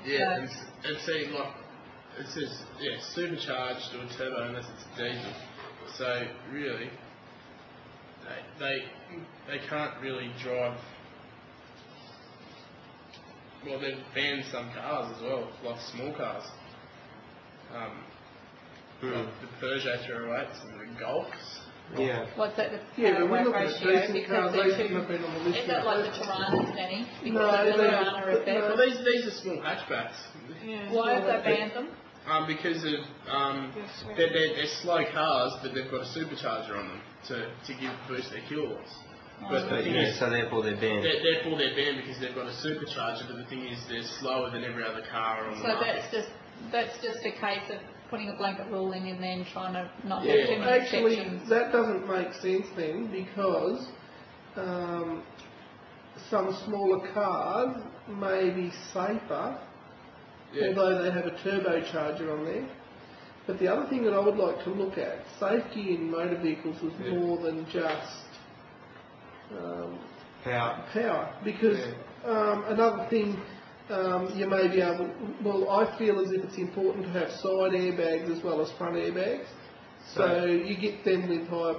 Yeah, and see, like, it says, supercharged or turbo unless it's diesel. So, really, they can't really drive. Well, they've banned some cars as well, like small cars. Like the Peugeot 308s and the Golfs. Yeah. What's that? But we're looking at decent cars. They shouldn't have been on the list. Is that like the Tiranas, Danny? Well, these are small hatchbacks. Yeah. Why have they banned them? Because of they're slow cars, but they've got a supercharger on them to boost their kilowatts. But the thing is, so therefore they're banned. Therefore they're banned because they've got a supercharger. But the thing is, they're slower than every other car on the market. So that's just a case of putting a blanket rule in and then trying to not have too many actually, exceptions. that doesn't make sense then, because some smaller cars may be safer, although they have a turbocharger on there. But the other thing that I would like to look at, safety in motor vehicles is more than just power. Because another thing you may be able, well, I feel as if it's important to have side airbags as well as front airbags. So you get them with high.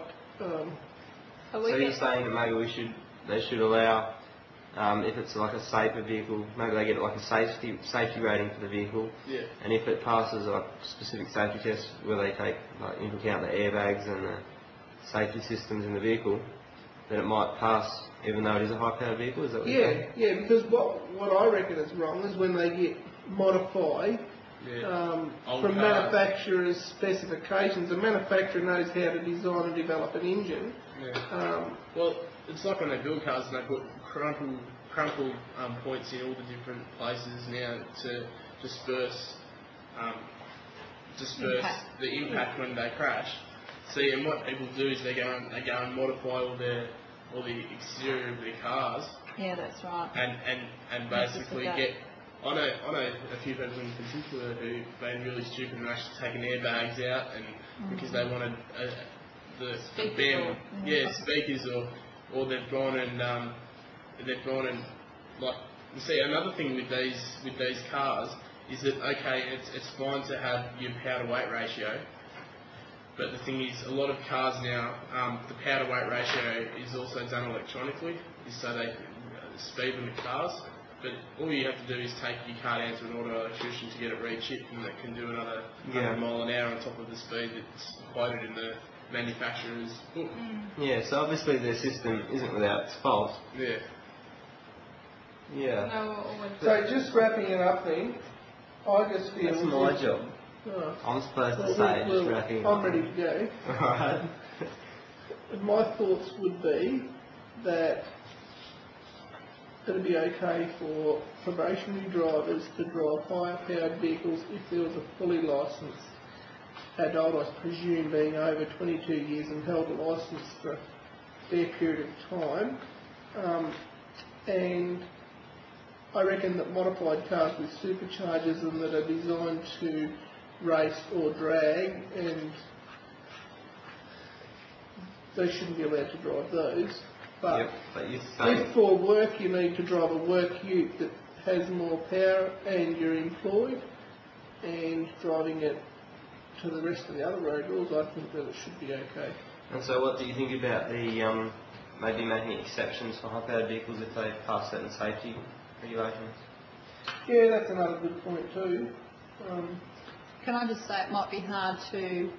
So you're saying that maybe they should allow, if it's like a safer vehicle, maybe they get like a safety rating for the vehicle. Yeah. And if it passes like specific safety tests where they take like into account the airbags and the safety systems in the vehicle, then it might pass even though it is a high-powered vehicle. Is that what you're saying? Yeah, because what I reckon is wrong is when they get modified from manufacturer's specifications. The manufacturer knows how to design and develop an engine. Yeah. Well, it's like when they build cars and they put crumple points in all the different places now to disperse the impact when they crash. See, and what people do is they go and modify all the exterior of their cars. Yeah, that's right. And basically get. I know a few people in particular who've been really stupid and actually taken airbags out and because they wanted the speakers or they've gone and like you see another thing with these cars is that it's fine to have your power to weight ratio. But the thing is, a lot of cars now, the power to weight ratio is also done electronically, so they speed limit cars. But all you have to do is take your car down to an auto electrician to get it re-chipped, and it can do another 100 mile an hour on top of the speed that's quoted in the manufacturer's book. Yeah, so obviously their system isn't without its faults. Yeah. Yeah. So just wrapping it up then, I just feel... That's my job. I'm supposed to say just wrapping up. I'm ready to go. Alright. My thoughts would be that it would be okay for probationary drivers to drive higher powered vehicles if there was a fully licensed adult, I presume being over 22 years and held a licence for a fair period of time. And I reckon that modified cars with superchargers and that are designed to race or drag, and they shouldn't be allowed to drive those. But if for work you need to drive a work ute that has more power and you're employed and driving it to the rest of the other road rules, I think that it should be okay. And so what do you think about the maybe making exceptions for high-powered vehicles if they pass certain safety regulations? Yeah, that's another good point too. Can I just say it might be hard to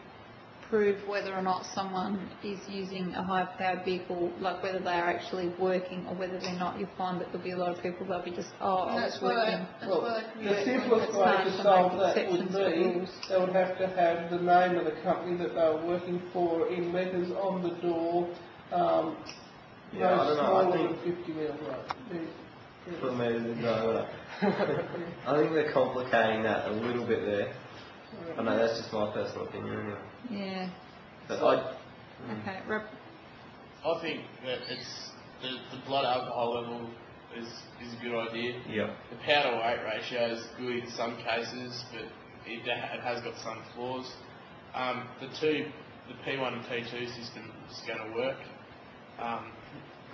prove whether or not someone is using a high-powered vehicle, like whether they are actually working or whether they're not. You find that there'll be a lot of people, they'll be just, I was working. The simplest way to solve that would be they would have to have the name of the company that they were working for in letters on the door, no smaller than 50 mil. I think they're complicating that a little bit there. I know that's just my personal opinion anyway. Yeah. But I think that it's the blood alcohol level is a good idea. Yeah. The power to weight ratio is good in some cases, but it has got some flaws. The P1 and P2 system is going to work. I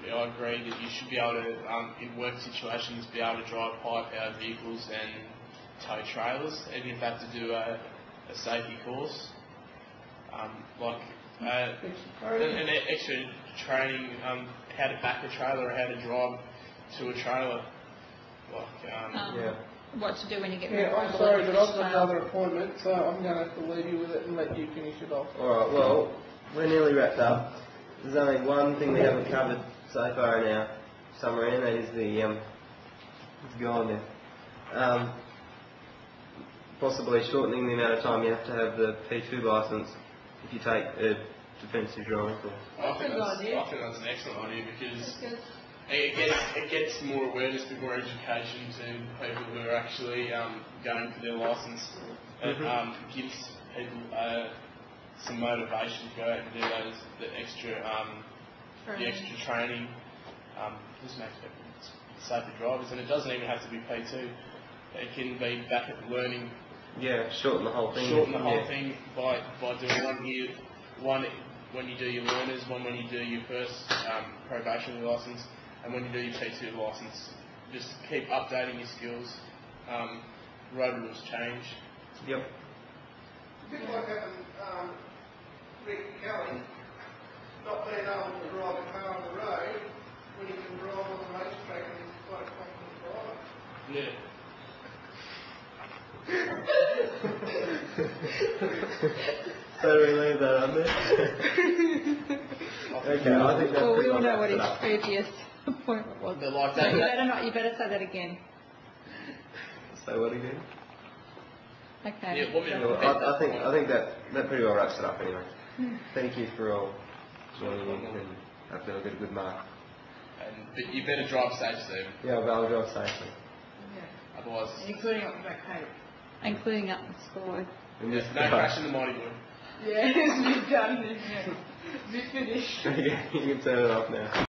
agree that you should be able to, in work situations, be able to drive high-powered vehicles and tow trailers, even if they have to do a safety course, and extra training, how to back a trailer or how to drive to a trailer. What to do when you get Yeah, I'm sorry, but I've got another appointment, so I'm going to have to leave you with it and let you finish it off. Alright, well, we're nearly wrapped up. There's only one thing we haven't covered so far in our summary, and that is it's gone now. Possibly shortening the amount of time you have to have the P2 licence if you take a defensive driving course. I think that's an excellent idea because it gets more awareness, a bit more education to people who are actually going for their licence. It gives people some motivation to go out and do the extra training. Just makes people safer drivers, and it doesn't even have to be P2. It can be back at learning. Yeah, shorten the whole thing. Shorten the whole thing by doing one when you do your learners, one when you do your first probation licence, and when you do your P2 licence. Just keep updating your skills. Road rules change. Yep. A bit like having Rick Kelly not being able to drive a car on the road when he can drive on the racetrack and he's quite a confident driver. Yeah. So do we leave that on there? Okay, I think that's Well, we pretty all much know what wraps his it up. previous appointment was. But like So that, you better say that again. So what again? Okay. Yeah, what we- Well, I think that pretty well wraps it up anyway. Thank you for all joining in, and hopefully I'll get a good mark. but you better drive safe, Stephen. Yeah, I'll drive safely. Otherwise, Including up the back paint. Including up the score. And no crashing the mighty boy. Yeah, it's been done. It's been finished. Okay, you can turn it off now.